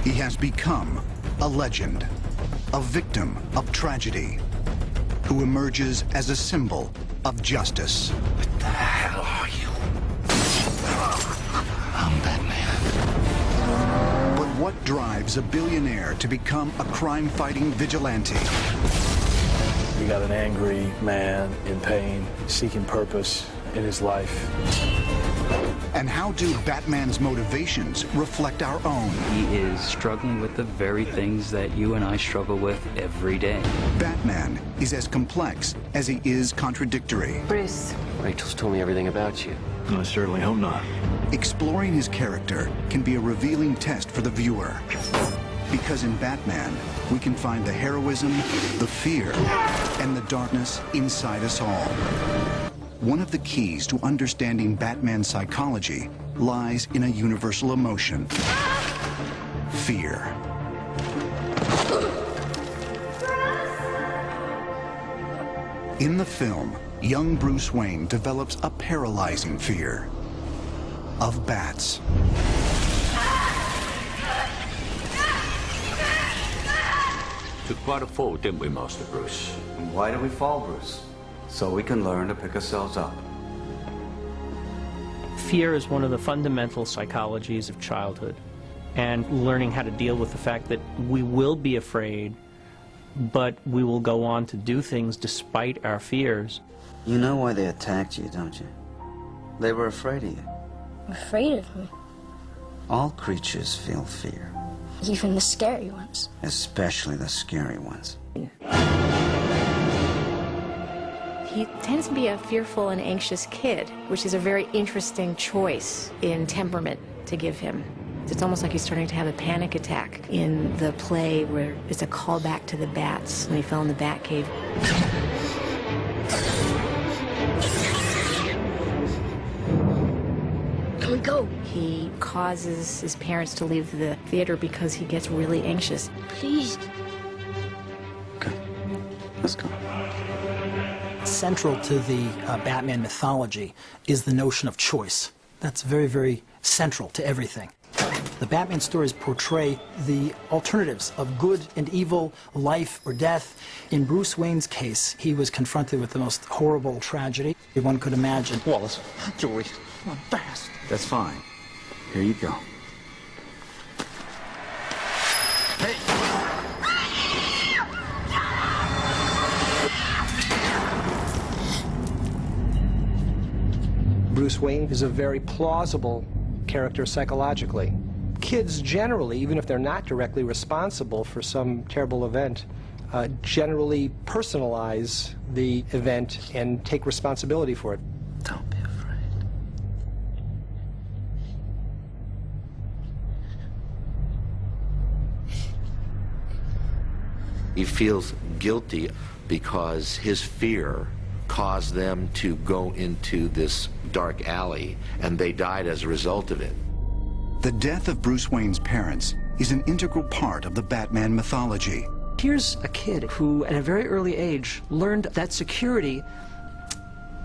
He has become a legend, a victim of tragedy, who emerges as a symbol of justice. What the hell are you? I'm Batman. But what drives a billionaire to become a crime-fighting vigilante? You got an angry man in pain, seeking purpose in his life. And how do Batman's motivations reflect our own? He is struggling with the very things that you and I struggle with every day. Batman is as complex as he is contradictory. Bruce. Rachel's told me everything about you. I certainly hope not. Exploring his character can be a revealing test for the viewer. Because in Batman, we can find the heroism, the fear, and the darkness inside us all. One of the keys to understanding Batman's psychology lies in a universal emotion: fear. In the film, young Bruce Wayne develops a paralyzing fear of bats. Took quite a fall, didn't we, Master Bruce? And why do we fall, Bruce? So we can learn to pick ourselves up. Fear is one of the fundamental psychologies of childhood, and learning how to deal with the fact that we will be afraid, but we will go on to do things despite our fears. You know why they attacked you, don't you? They were afraid of you. Afraid of me. All creatures feel fear, Even the scary ones. especially the scary ones. He tends to be a fearful and anxious kid, which is a very interesting choice in temperament to give him. It's almost like he's starting to have a panic attack in the play where it's a callback to the bats when he fell in the bat cave. Can we go? He causes his parents to leave the theater because he gets really anxious. Please. Okay, let's go. Central to the Batman mythology is the notion of choice. That's very, very central to everything. The Batman stories portray the alternatives of good and evil, life or death. In Bruce Wayne's case, he was confronted with the most horrible tragedy one could imagine. Wallace, Joey, I'm fast. That's fine. Here you go. Bruce Wayne is a very plausible character psychologically. Kids generally, even if they're not directly responsible for some terrible event, generally personalize the event and take responsibility for it. Don't be afraid. He feels guilty because his fear caused them to go into this dark alley, and they died as a result of it. The death of Bruce Wayne's parents is an integral part of the Batman mythology. Here's a kid who, at a very early age, learned that security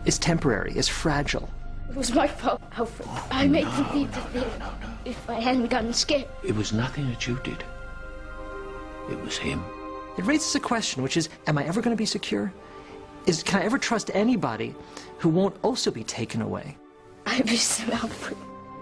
is temporary, is fragile. It was my fault, Alfred. I made them leave the theater. If I hadn't gotten scared. It was nothing that you did. It was him. It raises a question, which is, am I ever going to be secure? Can I ever trust anybody who won't also be taken away? I miss him, Alfred.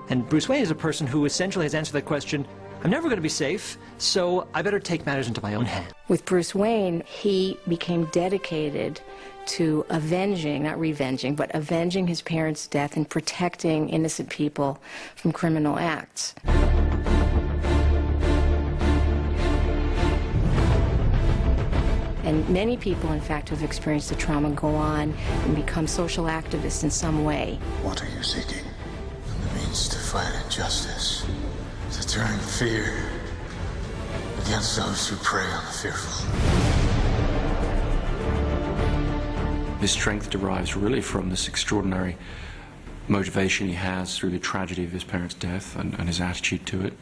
And Bruce Wayne is a person who essentially has answered that question, I'm never going to be safe, so I better take matters into my own hands. With Bruce Wayne, he became dedicated to avenging, not revenging, but avenging his parents' death and protecting innocent people from criminal acts. And many people, in fact, who have experienced the trauma go on and become social activists in some way. What are you seeking? The means to fight injustice, to turn fear against those who prey on the fearful. His strength derives really from this extraordinary motivation he has through the tragedy of his parents' death and his attitude to it.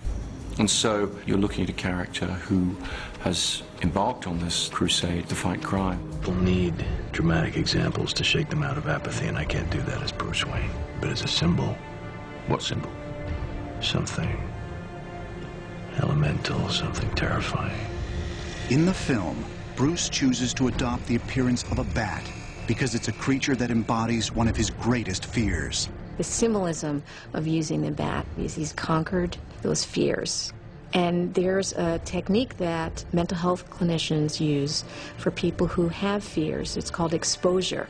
And so you're looking at a character who has embarked on this crusade to fight crime. People need dramatic examples to shake them out of apathy, and I can't do that as Bruce Wayne. But as a symbol. What symbol? Something elemental, something terrifying. In the film, Bruce chooses to adopt the appearance of a bat because it's a creature that embodies one of his greatest fears. The symbolism of using the bat is he's conquered those fears. And there's a technique that mental health clinicians use for people who have fears. It's called exposure.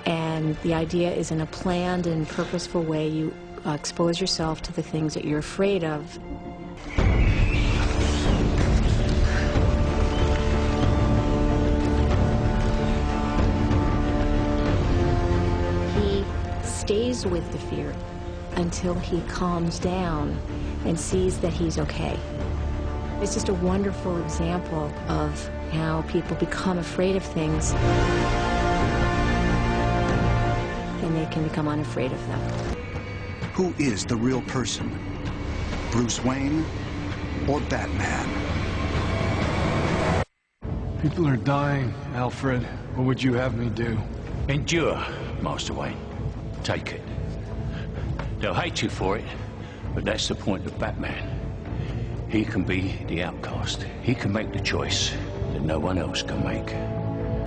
And the idea is in a planned and purposeful way, you expose yourself to the things that you're afraid of. He stays with the fear until he calms down and sees that he's okay. It's just a wonderful example of how people become afraid of things and they can become unafraid of them. Who is the real person? Bruce Wayne or Batman? People are dying, Alfred. What would you have me do? Endure, Master Wayne. Take it. They'll hate you for it, but that's the point of Batman. He can be the outcast. He can make the choice that no one else can make.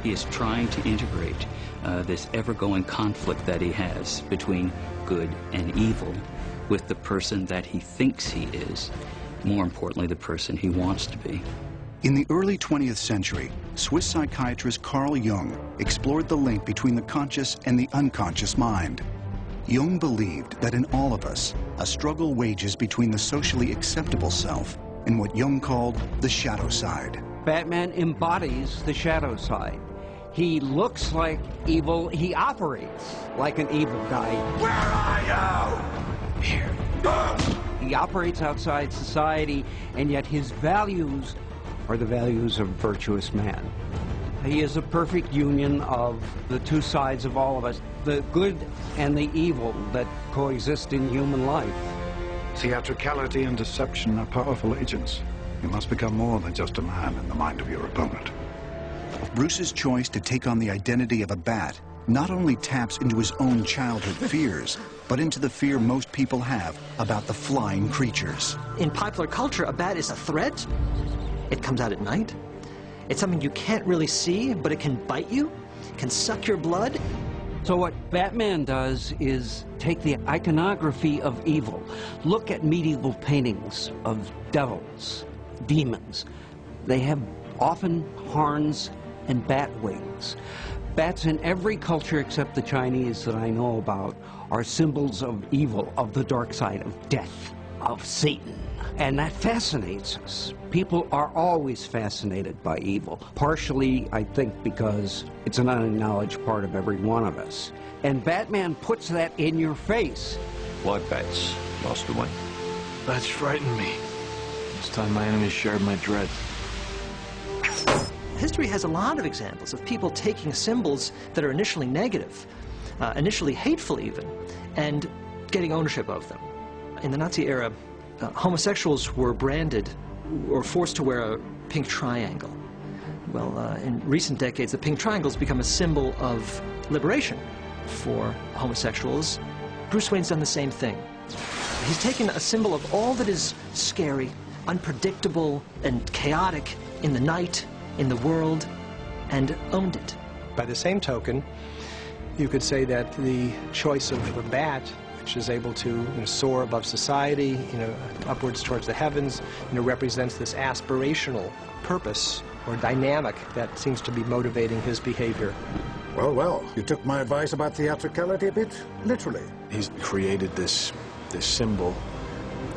He is trying to integrate this ever-going conflict that he has between good and evil with the person that he thinks he is, more importantly, the person he wants to be. In the early 20th century, Swiss psychiatrist Carl Jung explored the link between the conscious and the unconscious mind. Jung believed that in all of us, a struggle wages between the socially acceptable self and what Jung called the shadow side. Batman embodies the shadow side. He looks like evil. He operates like an evil guy. Where are you? Here. He operates outside society, and yet his values are the values of a virtuous man. He is a perfect union of the two sides of all of us, the good and the evil that coexist in human life. Theatricality and deception are powerful agents. You must become more than just a man in the mind of your opponent. Bruce's choice to take on the identity of a bat not only taps into his own childhood fears, but into the fear most people have about the flying creatures. In popular culture, a bat is a threat. It comes out at night. It's something you can't really see, but it can bite you, can suck your blood. So what Batman does is take the iconography of evil. Look at medieval paintings of devils, demons. They have often horns and bat wings. Bats in every culture except the Chinese that I know about are symbols of evil, of the dark side, of death, of Satan. And that fascinates us. People are always fascinated by evil. Partially, I think, because it's an unacknowledged part of every one of us. And Batman puts that in your face. Why bats, Master Wayne? Bats frighten me. It's time my enemies shared my dread. History has a lot of examples of people taking symbols that are initially negative, initially hateful even, and getting ownership of them. In the Nazi era, homosexuals were branded or forced to wear a pink triangle. Well, in recent decades, the pink triangle has become a symbol of liberation for homosexuals. Bruce Wayne's done the same thing. He's taken a symbol of all that is scary, unpredictable, and chaotic in the night, in the world, and owned it. By the same token, you could say that the choice of a bat, which is able to soar above society, upwards towards the heavens, represents this aspirational purpose or dynamic that seems to be motivating his behavior. Well, well, you took my advice about theatricality a bit literally. He's created this symbol,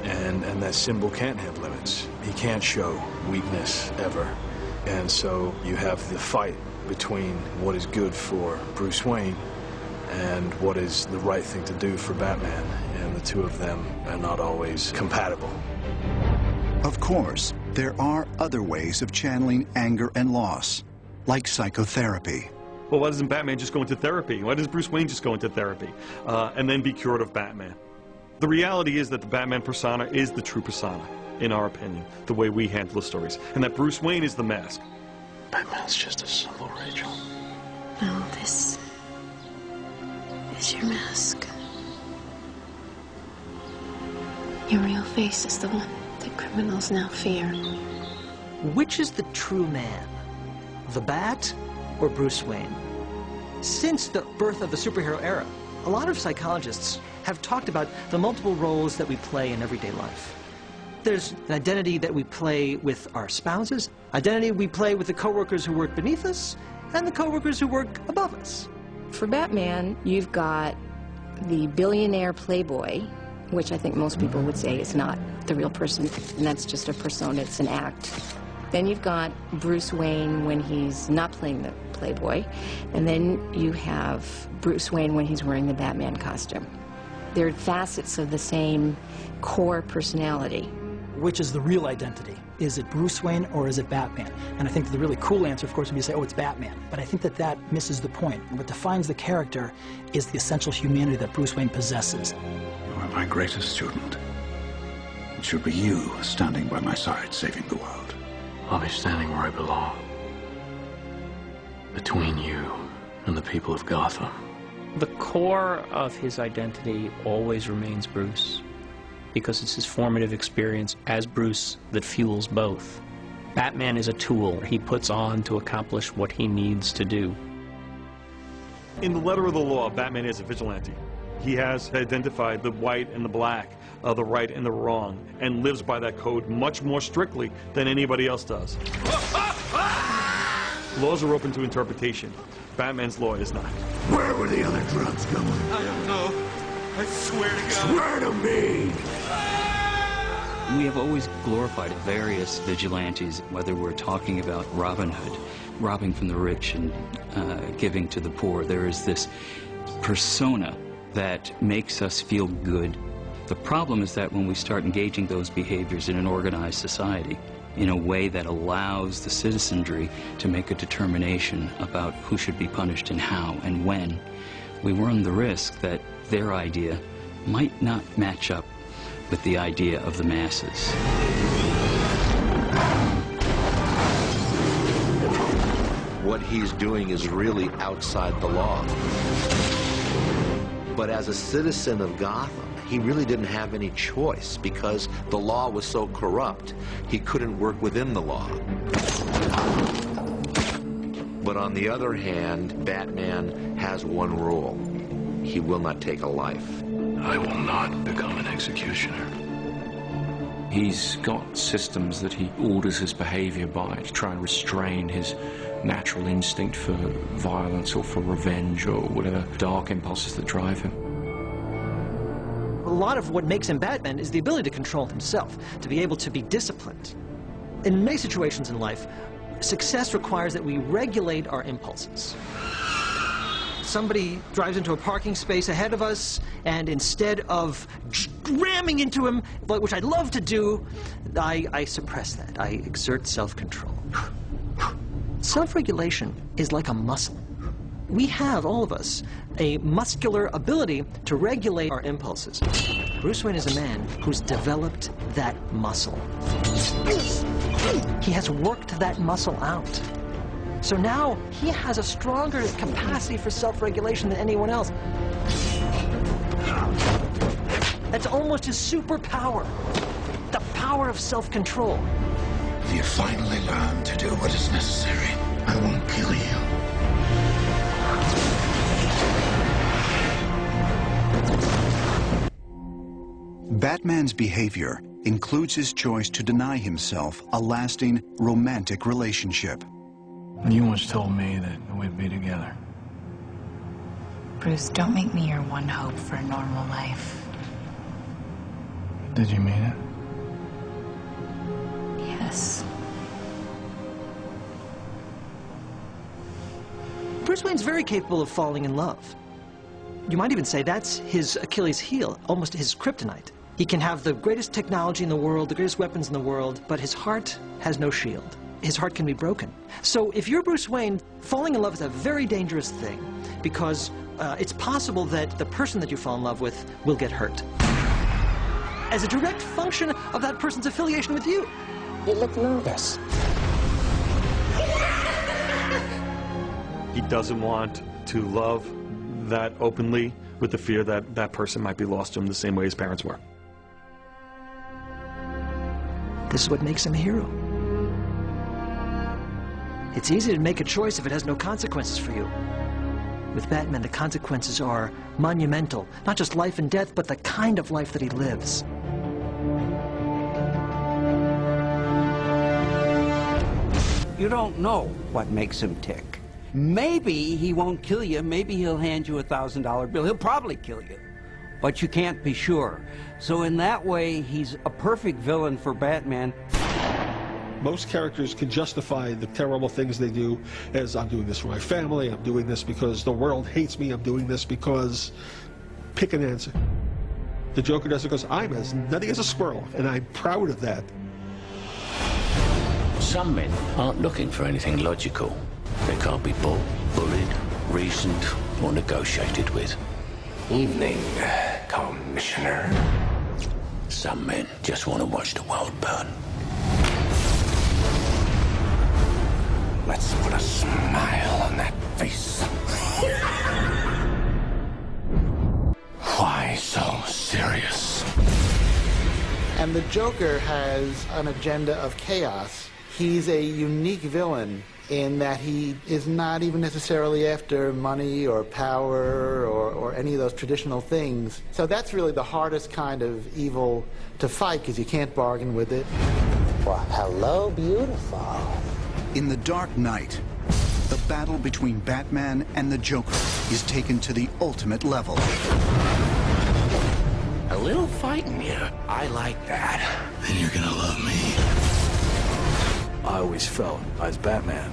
and that symbol can't have limits. He can't show weakness ever. And so you have the fight between what is good for Bruce Wayne and what is the right thing to do for Batman, and the two of them are not always compatible. Of course, there are other ways of channeling anger and loss, like psychotherapy. Well, why doesn't Batman just go into therapy? Why does Bruce Wayne just go into therapy and then be cured of Batman? The reality is that the Batman persona is the true persona, in our opinion, the way we handle the stories, and that Bruce Wayne is the mask. Batman's just a symbol, Rachel. No, this is your mask. Your real face is the one that criminals now fear. Which is the true man? The Bat or Bruce Wayne? Since the birth of the superhero era, a lot of psychologists have talked about the multiple roles that we play in everyday life. There's an identity that we play with our spouses, identity we play with the coworkers who work beneath us, and the coworkers who work above us. For Batman, you've got the billionaire playboy, which I think most people would say is not the real person, and that's just a persona, it's an act. Then you've got Bruce Wayne when he's not playing the playboy, and then you have Bruce Wayne when he's wearing the Batman costume. They're facets of the same core personality. Which is the real identity? Is it Bruce Wayne or is it Batman? And I think that the really cool answer, of course, would be to say, oh, it's Batman. But I think that that misses the point. What defines the character is the essential humanity that Bruce Wayne possesses. You are my greatest student. It should be you standing by my side, saving the world. I'll be standing where I belong. Between you and the people of Gotham. The core of his identity always remains Bruce, because it's his formative experience as Bruce that fuels both. Batman is a tool he puts on to accomplish what he needs to do. In the letter of the law, Batman is a vigilante. He has identified the white and the black, the right and the wrong, and lives by that code much more strictly than anybody else does. Laws are open to interpretation. Batman's law is not. Where were the other drugs going? I don't know. I swear to God. Swear to me! We have always glorified various vigilantes, whether we're talking about Robin Hood, robbing from the rich and giving to the poor. There is this persona that makes us feel good. The problem is that when we start engaging those behaviors in an organized society, in a way that allows the citizenry to make a determination about who should be punished and how and when, we run the risk that their idea might not match up with the idea of the masses. What he's doing is really outside the law. But as a citizen of Gotham, he really didn't have any choice because the law was so corrupt, he couldn't work within the law. But on the other hand, Batman has one rule. He will not take a life. I will not become an executioner. He's got systems that he orders his behavior by to try and restrain his natural instinct for violence or for revenge or whatever dark impulses that drive him. A lot of what makes him Batman is the ability to control himself, to be able to be disciplined. In many situations in life, success requires that we regulate our impulses. Somebody drives into a parking space ahead of us, and instead of ramming into him, which I'd love to do, I suppress that. I exert self-control. Self-regulation is like a muscle. We have, all of us, a muscular ability to regulate our impulses. Bruce Wayne is a man who's developed that muscle. He has worked that muscle out. So now he has a stronger capacity for self-regulation than anyone else. That's almost his superpower, the power of self-control. You finally learned to do what is necessary. I won't kill you. Batman's behavior includes his choice to deny himself a lasting romantic relationship. You once told me that we'd be together. Bruce, don't make me your one hope for a normal life. Did you mean it? Yes. Bruce Wayne's very capable of falling in love. You might even say that's his Achilles heel, almost his kryptonite. He can have the greatest technology in the world, the greatest weapons in the world, but his heart has no shield. His heart can be broken. So if you're Bruce Wayne, falling in love is a very dangerous thing because it's possible that the person that you fall in love with will get hurt as a direct function of that person's affiliation with you. You look nervous. He doesn't want to love that openly with the fear that that person might be lost to him the same way his parents were. This is what makes him a hero. It's easy to make a choice if it has no consequences for you. With Batman, the consequences are monumental. Not just life and death, but the kind of life that he lives. You don't know what makes him tick. Maybe he won't kill you. Maybe he'll hand you a $1,000 bill. He'll probably kill you. But you can't be sure. So in that way, he's a perfect villain for Batman. Most characters can justify the terrible things they do as, I'm doing this for my family, I'm doing this because the world hates me, I'm doing this because... pick an answer. The Joker does it because I'm as nutty as a squirrel, and I'm proud of that. Some men aren't looking for anything logical. They can't be bought, bullied, reasoned, or negotiated with. Evening, Commissioner. Some men just want to watch the world burn. Let's put a smile on that face. Why so serious? And the Joker has an agenda of chaos. He's a unique villain in that he is not even necessarily after money or power or any of those traditional things. So that's really the hardest kind of evil to fight, because you can't bargain with it. Well, hello, beautiful. In The Dark Knight, the battle between Batman and the Joker is taken to the ultimate level. A little fighting here. I like that. Then you're gonna love me. I always felt, as Batman,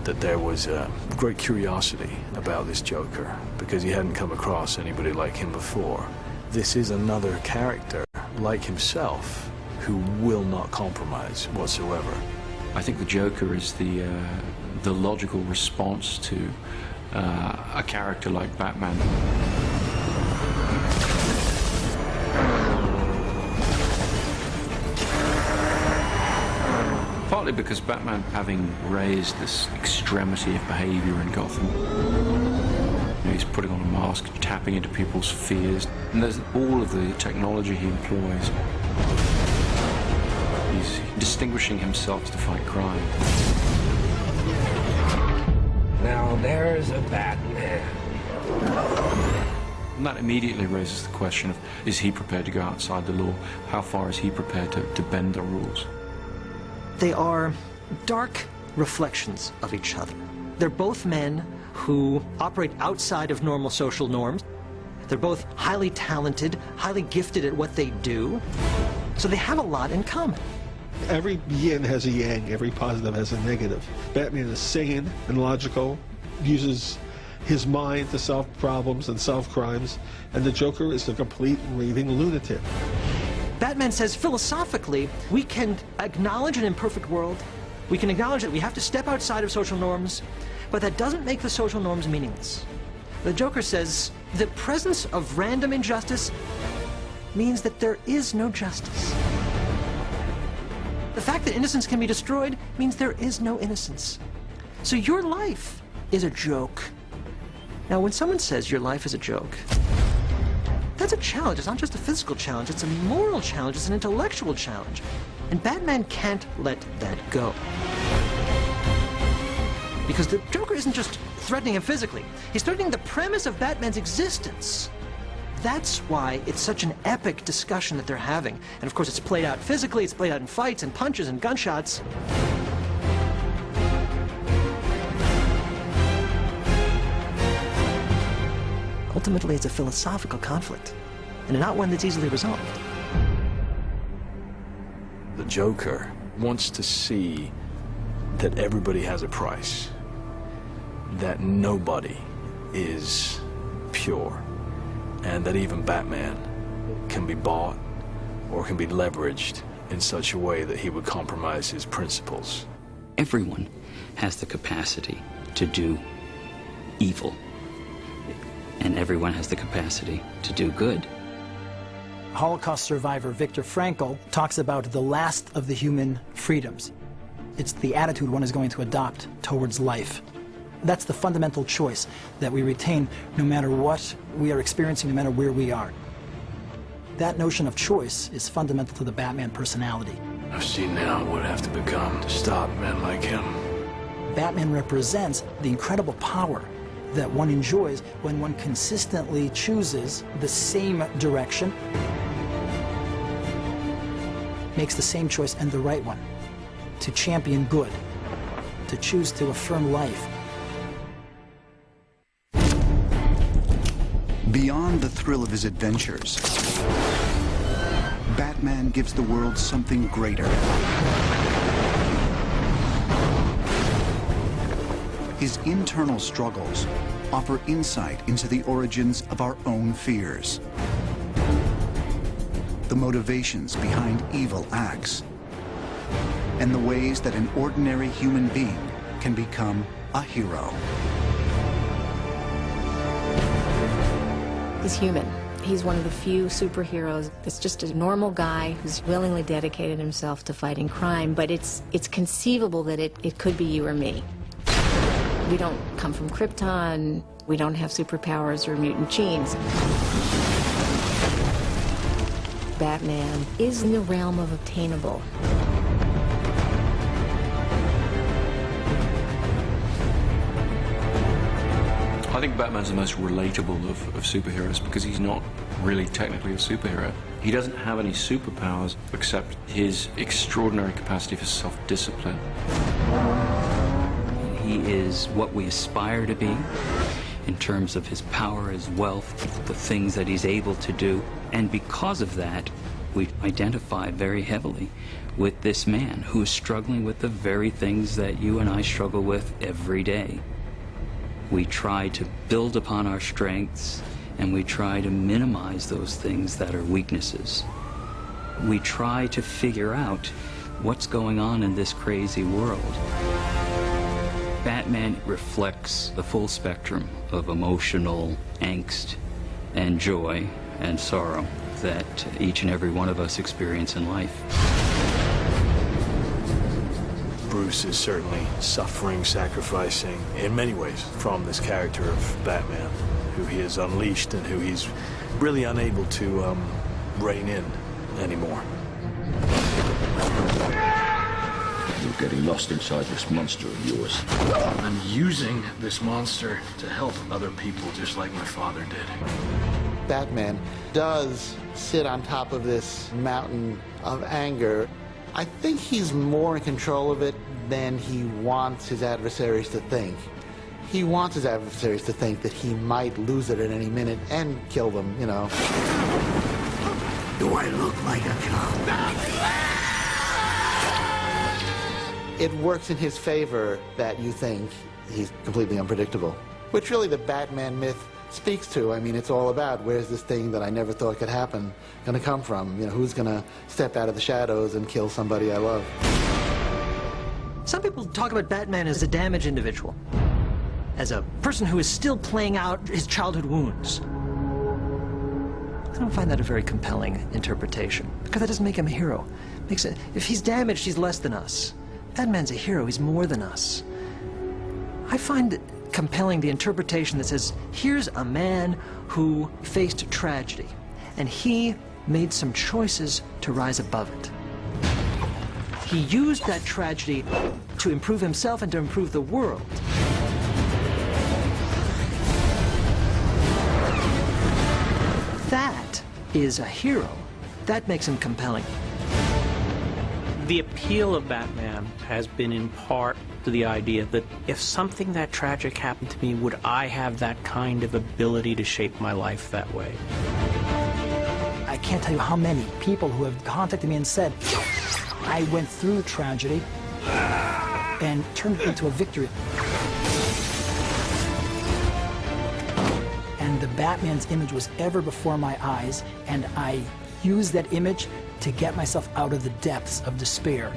that there was a great curiosity about this Joker, because he hadn't come across anybody like him before. This is another character, like himself, who will not compromise whatsoever. I think the Joker is the logical response to a character like Batman. Partly because Batman, having raised this extremity of behavior in Gotham, he's putting on a mask, tapping into people's fears, and there's all of the technology he employs. He's distinguishing himself to fight crime. Now there's a Batman. And that immediately raises the question of, is he prepared to go outside the law? How far is he prepared to bend the rules? They are dark reflections of each other. They're both men who operate outside of normal social norms. They're both highly talented, highly gifted at what they do. So they have a lot in common. Every yin has a yang, every positive has a negative. Batman is sane and logical, uses his mind to solve problems and solve crimes, and the Joker is a complete raving lunatic. Batman says philosophically, we can acknowledge an imperfect world. We can acknowledge that we have to step outside of social norms, but that doesn't make the social norms meaningless. The Joker says the presence of random injustice means that there is no justice. The fact that innocence can be destroyed means there is no innocence. So your life is a joke. Now, when someone says your life is a joke, that's a challenge. It's not just a physical challenge. It's a moral challenge. It's an intellectual challenge. And Batman can't let that go. Because the Joker isn't just threatening him physically. He's threatening the premise of Batman's existence. That's why it's such an epic discussion that they're having. And of course, it's played out physically, it's played out in fights and punches and gunshots. Ultimately, it's a philosophical conflict, and not one that's easily resolved. The Joker wants to see that everybody has a price, that nobody is pure, and that even Batman can be bought or can be leveraged in such a way that he would compromise his principles. Everyone has the capacity to do evil, and everyone has the capacity to do good. Holocaust survivor Viktor Frankl talks about the last of the human freedoms. It's the attitude one is going to adopt towards life. That's the fundamental choice that we retain no matter what we are experiencing, no matter where we are. That notion of choice is fundamental to the Batman personality. I've seen now what I have to become to stop men like him. Batman represents the incredible power that one enjoys when one consistently chooses the same direction, makes the same choice and the right one, to champion good, to choose to affirm life. Beyond the thrill of his adventures, Batman gives the world something greater. His internal struggles offer insight into the origins of our own fears, the motivations behind evil acts, and the ways that an ordinary human being can become a hero. He's human. He's one of the few superheroes that's just a normal guy who's willingly dedicated himself to fighting crime, but it's conceivable that it could be you or me. We don't come from Krypton. We don't have superpowers or mutant genes. Batman is in the realm of obtainable. I think Batman's the most relatable of superheroes because he's not really technically a superhero. He doesn't have any superpowers except his extraordinary capacity for self-discipline. He is what we aspire to be in terms of his power, his wealth, the things that he's able to do. And because of that, we identify very heavily with this man who is struggling with the very things that you and I struggle with every day. We try to build upon our strengths, and we try to minimize those things that are weaknesses. We try to figure out what's going on in this crazy world. Batman reflects the full spectrum of emotional angst and joy and sorrow that each and every one of us experience in life. Bruce is certainly suffering, sacrificing, in many ways, from this character of Batman, who he has unleashed and who he's really unable to rein in anymore. You're getting lost inside this monster of yours. I'm using this monster to help other people, just like my father did. Batman does sit on top of this mountain of anger. I think he's more in control of it than he wants his adversaries to think. He wants his adversaries to think that he might lose it at any minute and kill them, you know. Do I look like a cop? It works in his favor that you think he's completely unpredictable, which really the Batman myth speaks to. I mean, it's all about where's this thing that I never thought could happen going to come from? You know, who's going to step out of the shadows and kill somebody I love? Some people talk about Batman as a damaged individual, as a person who is still playing out his childhood wounds. I don't find that a very compelling interpretation, because that doesn't make him a hero. Makes it, if he's damaged, he's less than us. Batman's a hero, he's more than us. I find it compelling the interpretation that says, here's a man who faced tragedy, and he made some choices to rise above it. He used that tragedy to improve himself and to improve the world. That is a hero. That makes him compelling. The appeal of Batman has been in part to the idea that if something that tragic happened to me, would I have that kind of ability to shape my life that way? I can't tell you how many people who have contacted me and said, I went through tragedy and turned it into a victory. And the Batman's image was ever before my eyes, and I used that image to get myself out of the depths of despair.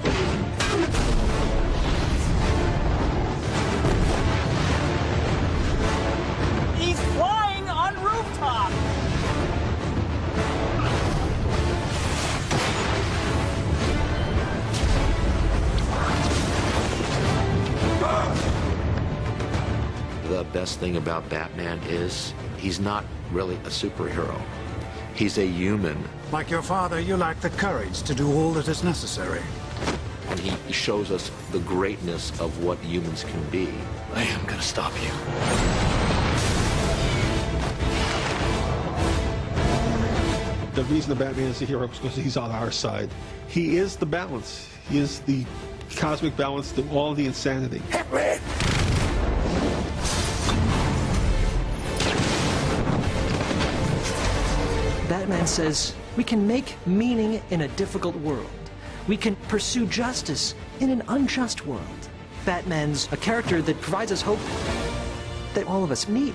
He's flying on rooftop! The best thing about Batman is he's not really a superhero. He's a human. Like your father, you lack the courage to do all that is necessary. and he shows us the greatness of what humans can be. I am gonna stop you. The reason the Batman is a hero is because he's on our side. He is the balance. He is the cosmic balance to all the insanity. Batman says we can make meaning in a difficult world. We can pursue justice in an unjust world. Batman's a character that provides us hope that all of us need.